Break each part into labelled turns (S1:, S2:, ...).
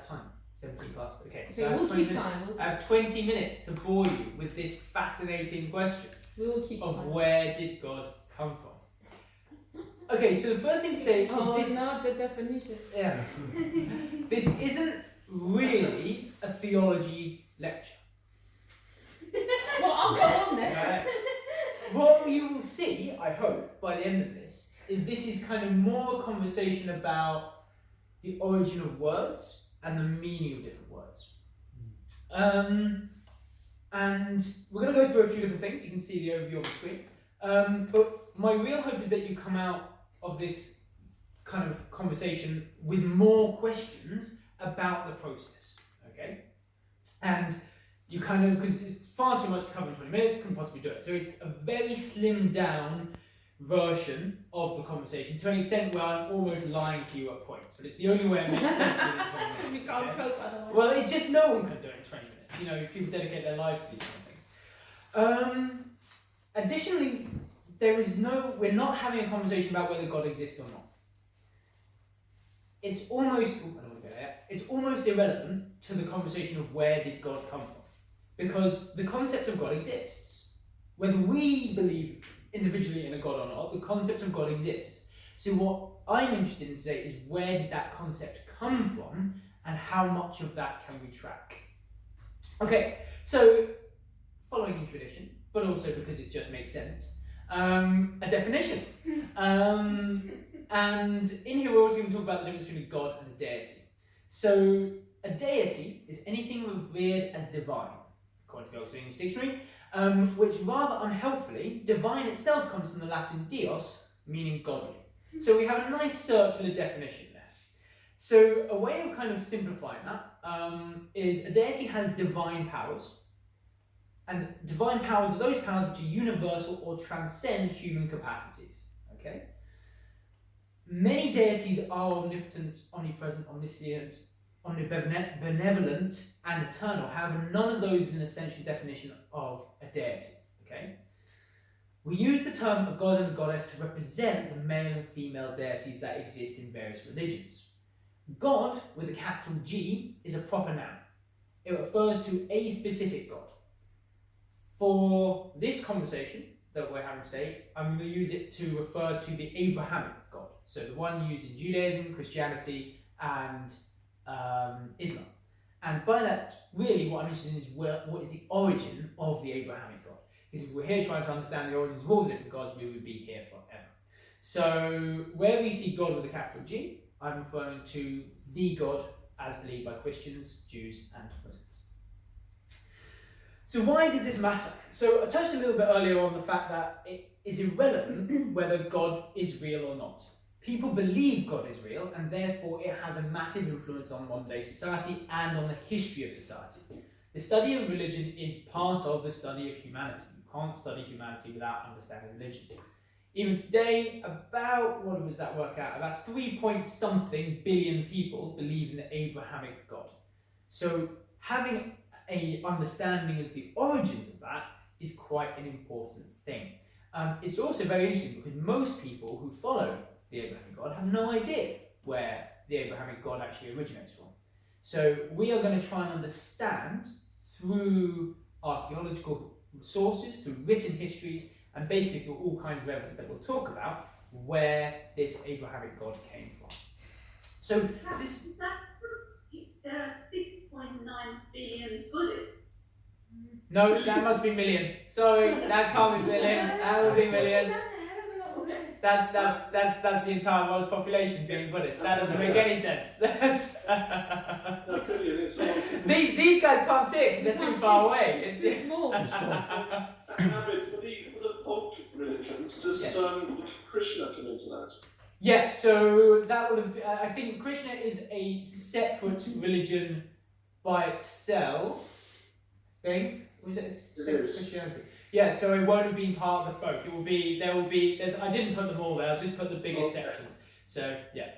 S1: Time. 17 past. Okay,
S2: So we'll keep time.
S1: I have 20 minutes to bore you with this fascinating question
S2: We will keep
S1: of
S2: time.
S1: where did God come from? Okay, so the first thing to say is this.
S2: Not the definition.
S1: Yeah. This isn't really a theology lecture.
S2: Well, I'll go on then.
S1: Right? What you will see, I hope, by the end of this, is kind of more a conversation about the origin of words and the meaning of different words. And we're going to go through a few different things. You can see the overview on the screen. But my real hope is that you come out of this kind of conversation with more questions about the process, okay? And you kind of, because it's far too much to cover in 20 minutes, couldn't possibly do it. So it's a very slimmed down version of the conversation to an extent where I'm almost lying to you at points, but it's the only way it makes sense within 20 minutes.
S2: We can't cope otherwise.
S1: Well, it's just no one can do it in 20 minutes. You know, people dedicate their lives to these kind of things. Additionally, we're not having a conversation about whether God exists or not. It's almost, I don't want to go there, it's almost irrelevant to the conversation of where did God come from. Because the concept of God exists. Whether we believe individually in a God or not, the concept of God exists. So what I'm interested in today is where did that concept come from and how much of that can we track? Okay, so following in tradition, but also because it just makes sense, a definition. And in here we're also going to talk about the difference between a God and a deity. So a deity is anything revered as divine, according to the Oxford English Dictionary, which rather unhelpfully, divine itself comes from the Latin dios, meaning godly. So we have a nice circular definition there. So a way of kind of simplifying that is a deity has divine powers, and divine powers are those powers which are universal or transcend human capacities. Okay? Many deities are omnipotent, omnipresent, omniscient, omnibenevolent, and eternal. However, none of those is an essential definition of a deity. Okay? We use the term a god and a goddess to represent the male and female deities that exist in various religions. God, with a capital G, is a proper noun. It refers to a specific god. For this conversation that we're having today, I'm going to use it to refer to the Abrahamic God. So the one used in Judaism, Christianity, and Islam. And by that, really what I'm interested in is what is the origin of the Abrahamic God. Because if we're here trying to understand the origins of all the different gods, we would be here forever. So wherever you see God with a capital G, I'm referring to the God as believed by Christians, Jews, and Muslims. So why does this matter? So I touched a little bit earlier on the fact that it is irrelevant whether God is real or not. People believe God is real, and therefore it has a massive influence on modern day society and on the history of society. The study of religion is part of the study of humanity. You can't study humanity without understanding religion. Even today, about, what does that work out? About 3-point-something billion people believe in the Abrahamic God. So having an understanding as the origins of that is quite an important thing. It's also very interesting because most people who follow the Abrahamic God have no idea where the Abrahamic God actually originates from. So we are going to try and understand through archaeological sources, through written histories, and basically through all kinds of evidence that we'll talk about where this Abrahamic God came from. So this...
S3: There are 6.9 billion Buddhists.
S1: No, that must be million. Sorry, that can't be billion. That will be million. That's the entire world's population being Buddhist. That doesn't make any sense. These guys can't see it because they're too far away.
S2: It's too small.
S4: For the folk religions, does Krishna come into that?
S1: Yeah, so that would have. I think Krishna is a separate religion by itself. I think was it separate Christianity? Yeah, so it won't have been part of the folk. It will be. There will be. I didn't put them all there. I just put the biggest sections. So yeah.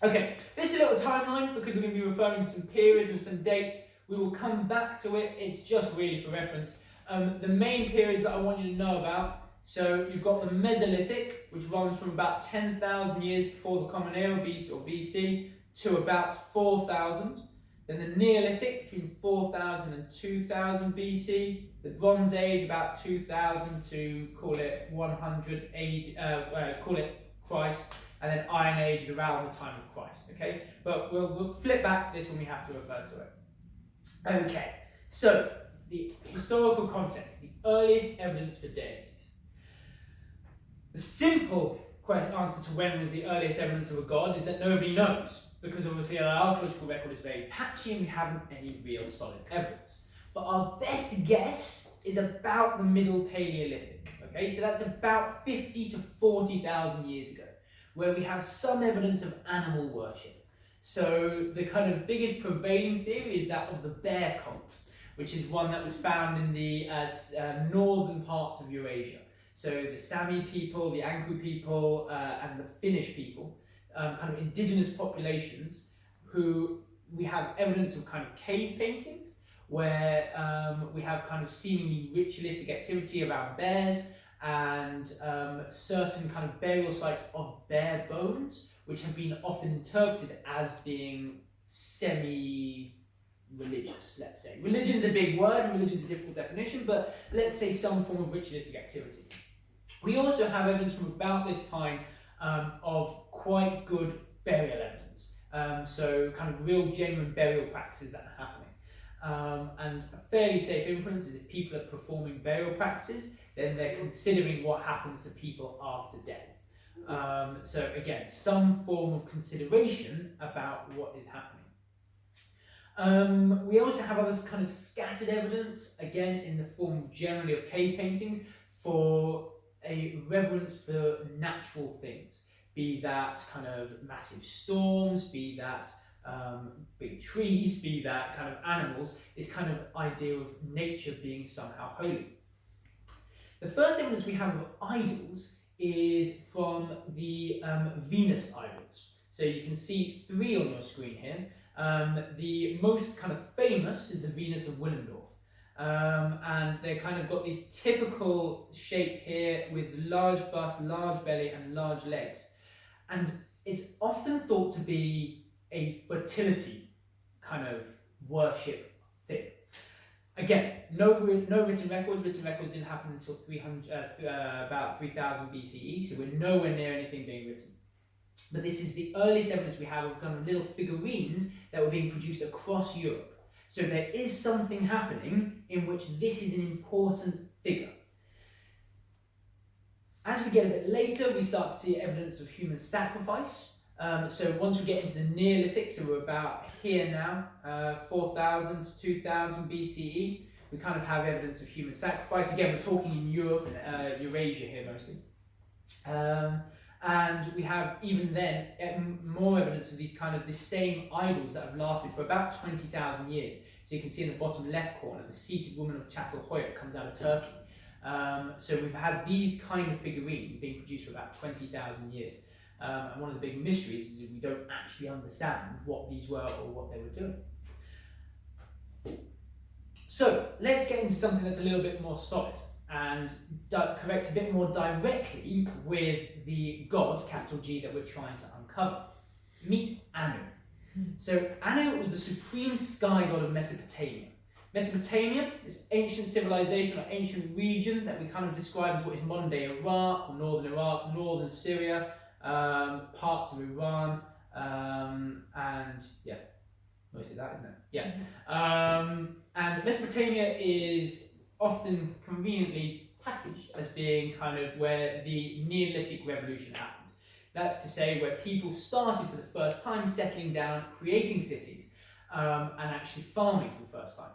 S1: Okay, this is a little timeline because we're going to be referring to some periods and some dates. We will come back to it. It's just really for reference. The main periods that I want you to know about. So you've got the Mesolithic, which runs from about 10,000 years before the Common Era, BC, to about 4000. Then the Neolithic between 4000 and 2000 BC. The Bronze Age about 2000 to call it 100 AD, call it Christ. And then Iron Age around the time of Christ. Okay, but we'll flip back to this when we have to refer to it. Okay, so the historical context, the earliest evidence for deities. The simple answer to when was the earliest evidence of a god is that nobody knows, because obviously our archaeological record is very patchy and we haven't any real solid evidence. But our best guess is about the Middle Paleolithic. Okay, so that's about 50 to 40,000 years ago, where we have some evidence of animal worship. So the kind of biggest prevailing theory is that of the bear cult, which is one that was found in the northern parts of Eurasia. So the Sami people, the Ankou people, and the Finnish people, kind of indigenous populations, who we have evidence of kind of cave paintings, where we have kind of seemingly ritualistic activity around bears, and certain kind of burial sites of bear bones, which have been often interpreted as being semi-religious, let's say. Religion's a big word, religion's a difficult definition, but let's say some form of ritualistic activity. We also have evidence from about this time of quite good burial evidence. So kind of real genuine burial practices that are happening. And a fairly safe inference is if people are performing burial practices, then they're considering what happens to people after death. So again, some form of consideration about what is happening. We also have other kind of scattered evidence, again in the form generally of cave paintings, for a reverence for natural things, be that kind of massive storms, be that big trees, be that kind of animals, is kind of idea of nature being somehow holy. The first evidence we have of idols is from the Venus idols. So you can see 3 on your screen here. The most kind of famous is the Venus of Willendorf. And they kind of got this typical shape here with large bust, large belly and large legs. And it's often thought to be a fertility kind of worship thing. Again, no written records. Written records didn't happen until about 3000 BCE, so we're nowhere near anything being written. But this is the earliest evidence we have of kind of little figurines that were being produced across Europe. So there is something happening in which this is an important figure. As we get a bit later, we start to see evidence of human sacrifice. So once we get into the Neolithic, so we're about here now, 4000 to 2000 BCE, we kind of have evidence of human sacrifice. Again, we're talking in Europe and Eurasia here mostly. And we have even then more evidence of these kind of the same idols that have lasted for about 20,000 years. So you can see in the bottom left corner, the seated woman of Çatalhöyük comes out of Turkey. So we've had these kind of figurines being produced for about 20,000 years. And one of the big mysteries is that we don't actually understand what these were or what they were doing. So let's get into something that's a little bit more solid and corrects a bit more directly with the god, capital G, that we're trying to uncover. Meet Anu. So Anu was the supreme sky god of Mesopotamia. Mesopotamia, this ancient civilization or ancient region that we kind of describe as what is modern day Iraq, northern Syria, parts of Iran, and yeah, mostly that, isn't it? Yeah. And Mesopotamia is often conveniently packaged as being kind of where the Neolithic revolution happened. That's to say, where people started for the first time settling down, creating cities, and actually farming for the first time.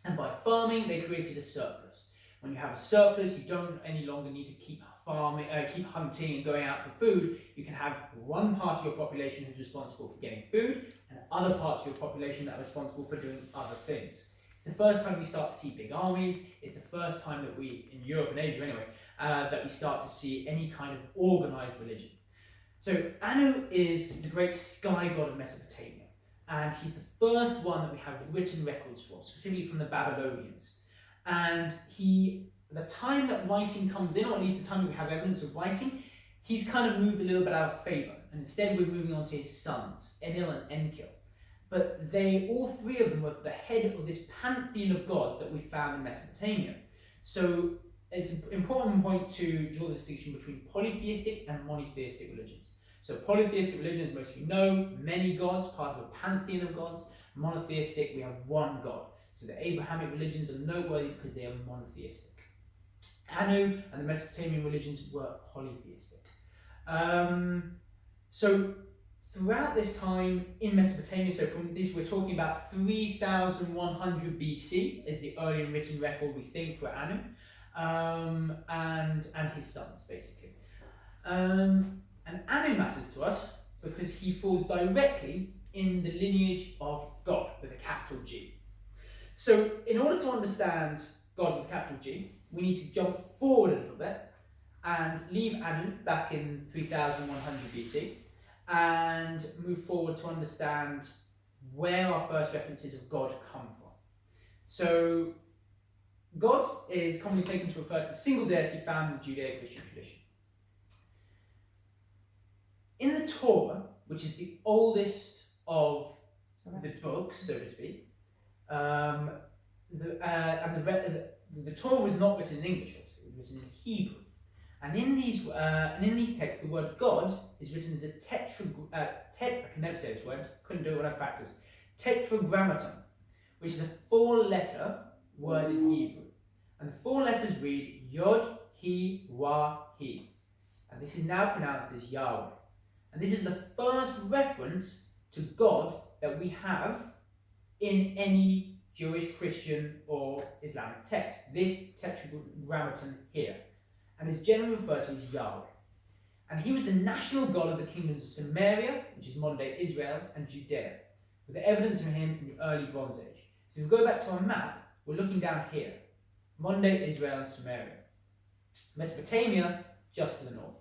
S1: And by farming, they created a surplus. When you have a surplus, you don't any longer need to keep farming, keep hunting and going out for food. You can have one part of your population who's responsible for getting food, and other parts of your population that are responsible for doing other things. It's the first time we start to see big armies. It's the first time that we, in Europe and Asia anyway, that we start to see any kind of organized religion. So Anu is the great sky god of Mesopotamia, and he's the first one that we have written records for, specifically from the Babylonians. And the time that writing comes in, or at least the time that we have evidence of writing, he's kind of moved a little bit out of favour. and instead we're moving on to his sons, Enlil and Enkil. But all three of them were at the head of this pantheon of gods that we found in Mesopotamia. So it's an important point to draw the distinction between polytheistic and monotheistic religions. So polytheistic religion, as most of you know, many gods, part of a pantheon of gods. Monotheistic, we have one God. So the Abrahamic religions are noteworthy because they are monotheistic. Anu and the Mesopotamian religions were polytheistic. So throughout this time in Mesopotamia, so from this we're talking about 3100 BC is the earliest written record we think for Anu, and his sons basically. And Anu matters to us because he falls directly in the lineage of God with a capital G. So in order to understand God with a capital G, we need to jump forward a little bit and leave Anu back in 3100 BC and move forward to understand where our first references of God come from. So God is commonly taken to refer to a single deity found in the Judeo-Christian tradition. In the Torah, which is the oldest of the books, so to speak, the Torah was not written in English, obviously, it was written in Hebrew. And in these texts, the word God is written as a I can never say this word, couldn't do it when I practiced. Tetragrammaton, which is a 4-letter word in Hebrew. And the 4 letters read Yod, He, Wah, He. And this is now pronounced as Yahweh. And this is the first reference to God that we have in any Jewish, Christian, or Islamic text. This Tetragrammaton here. And is generally referred to as Yahweh. And he was the national god of the kingdoms of Samaria, which is modern-day Israel, and Judea, with evidence of him in the early Bronze Age. So if we go back to our map, we're looking down here. Modern-day Israel and Samaria. Mesopotamia, just to the north.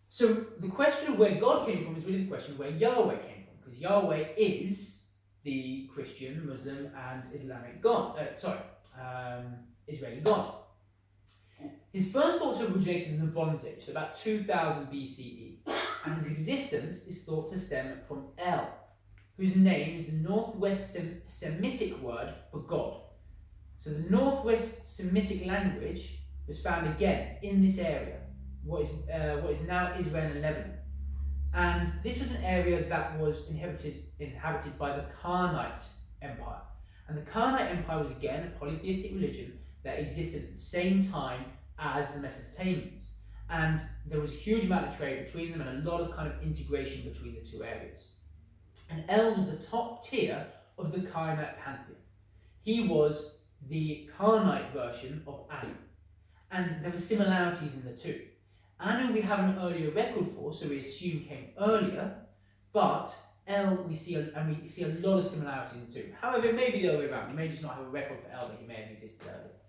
S1: So the question of where God came from is really the question of where Yahweh came from, because Yahweh is the Christian, Muslim, and Islamic God. Israeli God. His first thoughts originated in the Bronze Age, so about 2000 BCE, and his existence is thought to stem from El, whose name is the Northwest Semitic word for God. So the Northwest Semitic language was found again in this area, what is now Israel and Lebanon. And this was an area that was inhabited by the Karnite Empire. And the Karnite Empire was again a polytheistic religion that existed at the same time as the Mesopotamians. And there was a huge amount of trade between them and a lot of kind of integration between the two areas. And El was the top tier of the Karnite pantheon. He was the Karnite version of Anu. And there were similarities in the two. Anu we have an earlier record for, so we assume came earlier, but El we see a lot of similarities in the two. However, it may be the other way around. We may just not have a record for El, but he may have existed earlier.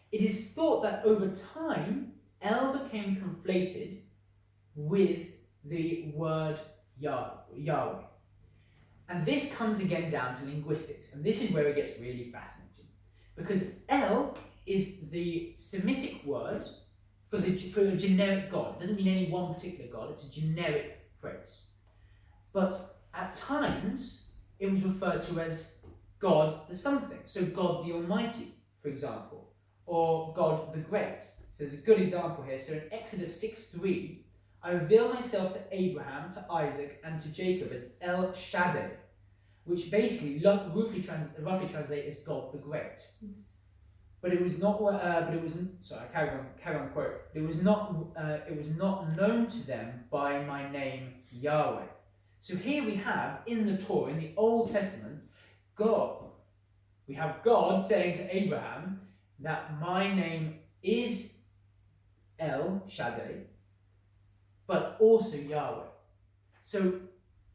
S1: It is thought that over time, El became conflated with the word Yahweh. And this comes again down to linguistics, and this is where it gets really fascinating. Because El is the Semitic word for a generic God. It doesn't mean any one particular God, it's a generic phrase. But at times, it was referred to as God the something. So God the Almighty, for example, or God the Great. So there's a good example here. So in Exodus 6:3, I reveal myself to Abraham, to Isaac, and to Jacob as El Shaddai, which basically roughly translates as God the Great. But it was not. Sorry, carry on. Quote. It was not known to them by my name Yahweh. So here we have in the Torah, in the Old Testament, God. We have God saying to Abraham that my name is El Shaddai, but also Yahweh. So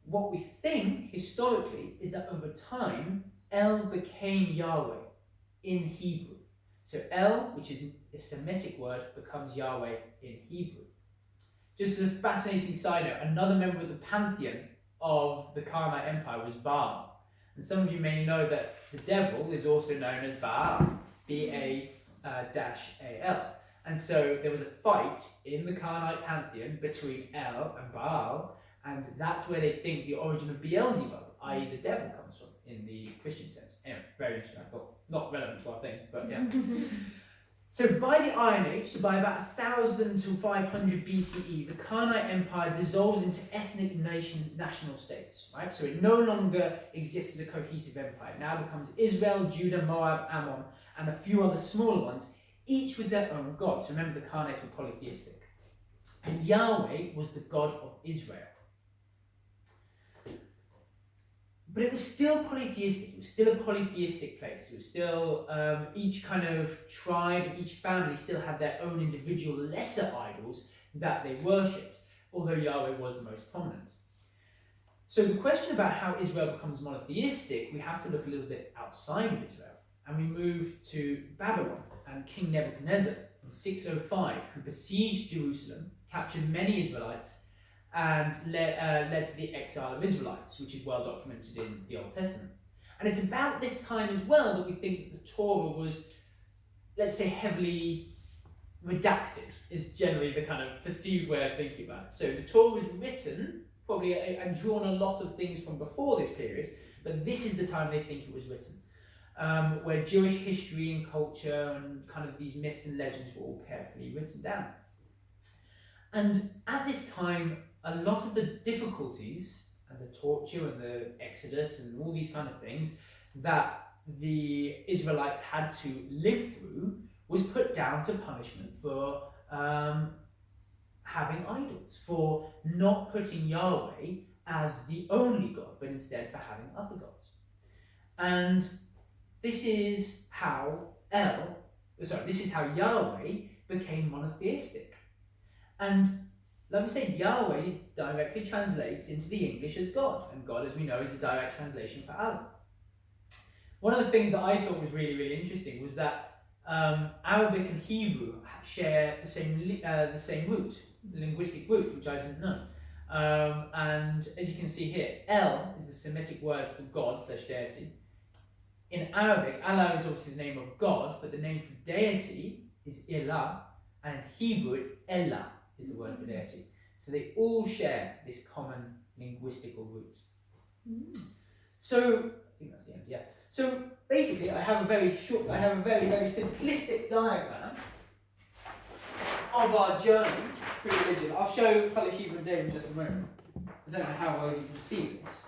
S1: what we think historically is that over time, El became Yahweh in Hebrew. So El, which is a Semitic word, becomes Yahweh in Hebrew. Just as a fascinating side note, another member of the pantheon of the Karnite Empire was Baal. And some of you may know that the devil is also known as Baal, B-A-L. And so there was a fight in the Canaanite pantheon between El and Baal, and that's where they think the origin of Beelzebub, i.e. the devil, comes from in the Christian sense. Anyway, very interesting, I thought. Not relevant to our thing, but yeah. So by the Iron Age, so by about 1000 to 500 BCE, the Canaanite Empire dissolves into ethnic national states, right? So it no longer exists as a cohesive empire. It now becomes Israel, Judah, Moab, Ammon, and a few other smaller ones, each with their own gods. Remember, the Canaanites were polytheistic. And Yahweh was the God of Israel. But it was still polytheistic. It was still a polytheistic place. It was still, each kind of tribe, each family still had their own individual lesser idols that they worshipped, although Yahweh was the most prominent. So the question about how Israel becomes monotheistic, we have to look a little bit outside of Israel. And we move to Babylon and King Nebuchadnezzar in 605, who besieged Jerusalem, captured many Israelites, and led to the exile of Israelites, which is well documented in the Old Testament. And it's about this time as well that we think that the Torah was, let's say, heavily redacted, is generally the kind of perceived way of thinking about it. So the Torah was written, probably, and drawn a lot of things from before this period, but this is the time they think it was written, where Jewish history and culture and kind of these myths and legends were all carefully written down. And at this time, a lot of the difficulties and the torture and the Exodus and all these kind of things that the Israelites had to live through was put down to punishment for having idols, for not putting Yahweh as the only God, but instead for having other gods. And this is how Yahweh became monotheistic. And like we say, Yahweh directly translates into the English as God, and God, as we know, is the direct translation for Allah. One of the things that I thought was really, really interesting was that Arabic and Hebrew share the same root, the linguistic root, which I didn't know. And as you can see here, El is the Semitic word for God / deity. In Arabic, Allah is obviously the name of God, but the name for deity is Ilah, and in Hebrew it's Elah is the word for deity. So they all share this common linguistical root. So, I think that's the end, yeah. So basically I have a very, very simplistic diagram of our journey through religion. I'll show colour Hebrew and Dave in just a moment. I don't know how well you can see this.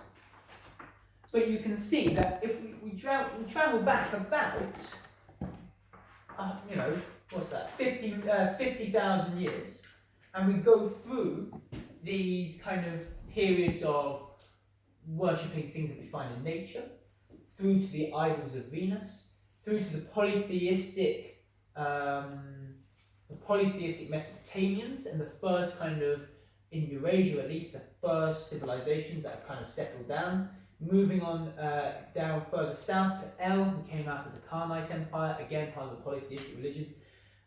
S1: But you can see that if we travel back about, what's that, 50,000 years, and we go through these kind of periods of worshipping things that we find in nature, through to the idols of Venus, through to the polytheistic Mesopotamians, and the first kind of, in Eurasia at least, the first civilizations that have kind of settled down. Moving on down further south to El, who came out of the Canaanite Empire, again part of the polytheistic religion.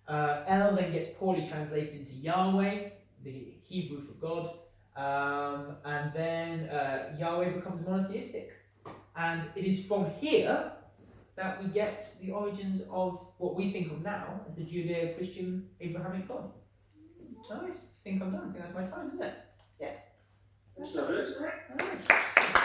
S1: El then gets poorly translated into Yahweh, the Hebrew for God, and then Yahweh becomes monotheistic. And it is from here that we get the origins of what we think of now as the Judeo-Christian Abrahamic God. Alright, I think I'm done. I think that's my time, isn't it? Yeah.
S4: So it is.
S1: Alright.